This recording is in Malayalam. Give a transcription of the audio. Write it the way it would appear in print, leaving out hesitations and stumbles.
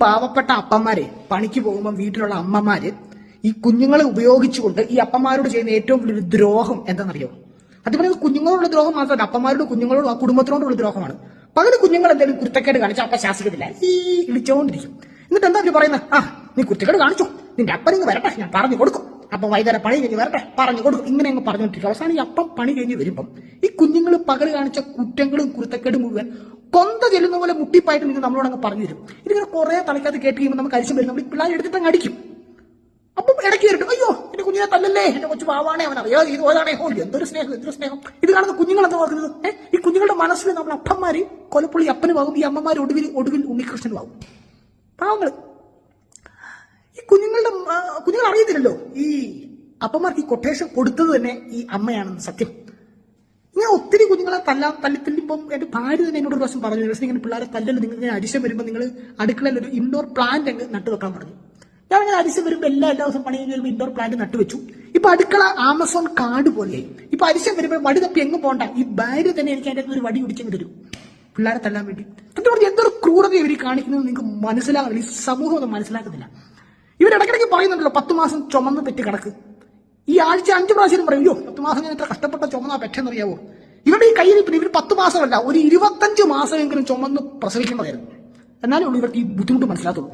പാവപ്പെട്ട അപ്പന്മാരെ പണിക്ക് പോകുമ്പോൾ വീട്ടിലുള്ള അമ്മമാര് ഈ കുഞ്ഞുങ്ങളെ ഉപയോഗിച്ചുകൊണ്ട് ഈ അപ്പന്മാരോട് ചെയ്യുന്ന ഏറ്റവും വലിയൊരു ദ്രോഹം എന്താണെന്നറിയോ? അത് പറയുന്നത് കുഞ്ഞുങ്ങളോടുള്ള ദ്രോഹം മാത്രമല്ല, അപ്പന്മാരോട് കുഞ്ഞുങ്ങളോടും ആ കുടുംബത്തിനോടുള്ള ദ്രോഹമാണ്. പകല് കുഞ്ഞുങ്ങൾ എന്തെങ്കിലും കുരുത്തക്കേട് കാണിച്ചാൽ അപ്പ ശാസിക്കത്തില്ല, ഈ ഇളിച്ചോണ്ടിരിക്കും. എന്നിട്ട് എന്താ അവര് പറയുന്നത്? നീ കുരുത്തക്കേട് കാണിച്ചോ, നിന്റെ അപ്പനിങ്ങ് വരട്ടെ, ഞാൻ പറഞ്ഞു കൊടുക്കും. അപ്പൊ വൈകുന്നേരം പണി കഴിഞ്ഞ് വരട്ടെ, പറഞ്ഞു കൊടുക്കും. ഇങ്ങനെ അങ്ങ് പറഞ്ഞുകൊണ്ടിരിക്കും. അവസാനം ഈ അപ്പം പണി കഴിഞ്ഞ് വരുമ്പം ഈ കുഞ്ഞുങ്ങൾ പകല് കാണിച്ച കുറ്റങ്ങളും കുരുത്തക്കേടും മുഴുവൻ കൊന്ത ചെല്ലുന്ന പോലെ മുട്ടിപ്പായിട്ട് നിങ്ങൾ നമ്മളോട് അങ്ങ് പറഞ്ഞു തരും. ഇതിങ്ങനെ കുറെ തലക്കകത്ത് കേട്ട് കഴിയുമ്പോൾ നമുക്ക് അരിശം വരും. നമ്മൾ ഈ പിള്ളേർ എടുത്തിട്ട് അങ്ങ് അടിക്കും. അപ്പം ഇടയ്ക്ക് കയറിട്ട് അയ്യോ എന്റെ കുഞ്ഞിനെ തല്ലല്ലേ, എന്റെ കൊച്ചു പാവാണേ, അവൻ അറിയാതെ ഇത് ഓതാണേ, ഓ എന്തൊരു സ്നേഹം, എന്തൊരു സ്നേഹം. ഇത് കാണുന്ന കുഞ്ഞുങ്ങൾ എന്താ പറയുന്നത്? ഈ കുഞ്ഞുങ്ങളുടെ മനസ്സിൽ നമ്മൾ അപ്പന്മാര് കൊലപ്പുള്ളി അപ്പനുമാകും, ഈ അമ്മമാർ ഒടുവിൽ ഉണ്ണികൃഷ്ണനുമാകും. പാവങ്ങൾ ഈ കുഞ്ഞുങ്ങൾ അറിയത്തില്ലല്ലോ ഈ അപ്പന്മാർക്ക് ഈ കൊട്ടേഷൻ കൊടുത്തത് തന്നെ ഈ അമ്മയാണെന്ന്. സത്യം ഇങ്ങനെ ഒത്തിരി കുഞ്ഞുങ്ങളെ തല്ലിത്തല്ലിപ്പം എന്റെ ഭാര്യ തന്നെ എന്നോട് ഒരു പ്രാവശ്യം പറഞ്ഞു, ഇങ്ങനെ പിള്ളേരെ തല്ലല്, നിങ്ങൾ അരിശം വരുമ്പോൾ നിങ്ങൾ അടുക്കളയിൽ ഒരു ഇൻഡോർ പ്ലാന്റ് അങ്ങ് നട്ടു വെക്കാൻ പറഞ്ഞു. ഞാൻ അങ്ങനെ അരിശം വരുമ്പോൾ എല്ലാ ദിവസം പണി കഴിഞ്ഞ് വരുമ്പോൾ ഇൻഡോർ പ്ലാന്റ് നട്ടുവെച്ചു. ഇപ്പൊ അടുക്കള ആമസോൺ കാർഡ് പോലെയായി. ഇപ്പൊ അരിശം വരുമ്പോൾ വടി തപ്പി എങ്ങും പോകണ്ട, ഈ ഭാര്യ തന്നെ എനിക്ക് അതിന്റെ ഒരു വടി പിടിച്ചെങ്കിൽ തരും പിള്ളേരെ തല്ലാൻ വേണ്ടി. എന്നിട്ട് എന്തൊരു ക്രൂരത ഇവർ കാണിക്കുന്നത് നിങ്ങൾക്ക് മനസ്സിലാകുന്നില്ല. ഈ സമൂഹം ഒന്നും മനസ്സിലാക്കുന്നില്ല. ഇവരിടയ്ക്കിടയ്ക്ക് പറയുന്നുണ്ടല്ലോ 10 മാസം ചുമന്ന് പെറ്റ് കിടക്ക്. ഈ ആഴ്ച 5 പ്രാവശ്യം പറയും, അയ്യോ 10 മാസം ഞാൻ എത്ര കഷ്ടപ്പെട്ട ചുമന്നാ പെറ്റെന്നറിയാവോ? ഇവരുടെ ഈ കയ്യിൽ ഇവർ 10 മാസമല്ല, ഒരു 25 മാസമെങ്കിലും ചുമന്ന് പ്രസവിക്കേണ്ടതായിരുന്നു. എന്നാലും ഇവർക്ക് ഈ ബുദ്ധിമുട്ട് മനസ്സിലാത്തുള്ളൂ.